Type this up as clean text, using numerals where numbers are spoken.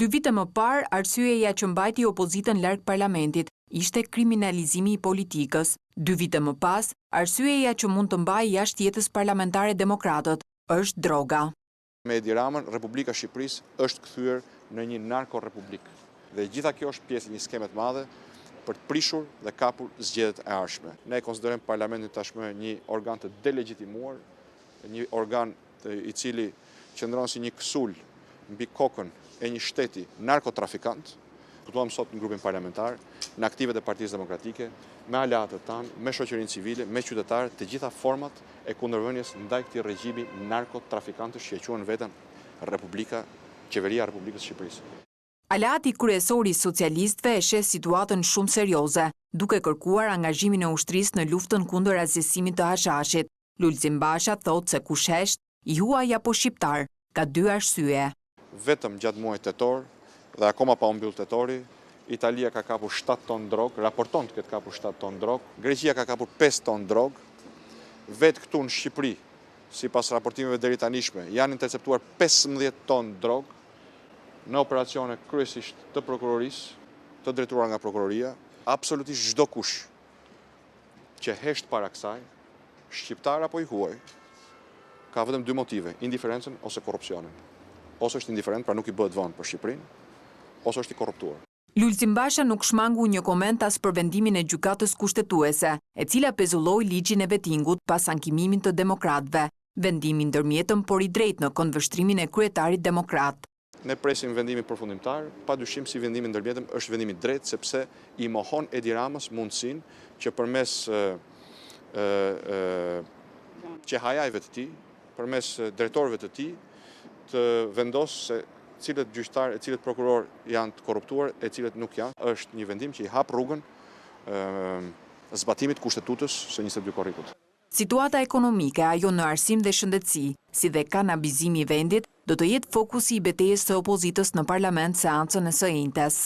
2 vite më parë, arsyeja që mbajti opozitën larg parlamentit ishte kriminalizimi i politikës. 2 vite më pas, arsyeja që mund të mbajë jashtë jetës parlamentare demokratët është droga. Me Edi Ramën, Republika e Shqipërisë është kthyer në një narkorepublikë. Dhe gjitha kjo është pjesë e një skeme të madhe për të prishur dhe kapur zgjedhjet e ardhshme. Ne konsiderojmë parlamentin tashmë një organ të delegitimuar, një organ i cili qëndron si një kësul mbi kokën e një shteti narkotrafikant. Këtuam sot në grupin parlamentar, në aktivet e Partisë Demokratike, me aleatët tanë, me shoqërinë civile, me qytetarët, të gjitha format e kundërvënies ndaj këtij regjimi narkotrafikantësh që e quajnë veten Qeveria e Republikës së Shqipërisë. Aleati kryesor i socialistëve e sheh situatën shumë serioze, duke kërkuar angazhimin e ushtrisë në luftën kundër azhësimit të hashashit. Lulzim Basha thotë se kush hesht, i huaj apo shqiptar, ka 2 arsye. Vetëm gjatë muajit tetor dhe akoma pa u mbyll tetori, Italia ka kapur 7 ton drogë, raporton të ketë kapur 7 ton drogë, Greqia ka kapur 5 ton drogë, vetë këtu në Shqipëri, sipas raportimeve deri tanishme, janë interceptuar 15 ton drogë në operacione kryesisht të prokurorisë, të drejtuara nga prokuroria. Absolutisht çdo kush që hesht para kësaj, shqiptar apo i huaj, ka vetëm 2 motive, indiferencën ose korrupsionin. Ose është indiferent, pra nuk i bëhet vonë për Shqipërinë, ose është i korruptuar. Lulzim Basha nuk shmangu një koment as për vendimin e gjykatës kushtetuese, e cila pezulloi ligjin e vettingut pas ankimimin të demokratëve. Vendimi ndërmjetëm, por i drejtë në këndvështrimin e kryetarit demokrat. Ne presim vendimin përfundimtar, padyshim si vendimi ndërmjetëm është vendimi drejt, sepse i mohon Edi Ramës mundësinë që përmes qehajajve të tij, përmes drejtorëve të tij, të vendosë se cilët gjyqtar e cilët prokuror janë të korruptuar e cilët nuk janë. Është një vendim që i hap rrugën zbatimit kushtetutës së 22 korrikut. Situata ekonomike, ajo në arsim dhe shëndetësi, si dhe kanabizimi i vendit, do të jetë fokusi i betejës së opozitës në parlament seancën e së njëjtës.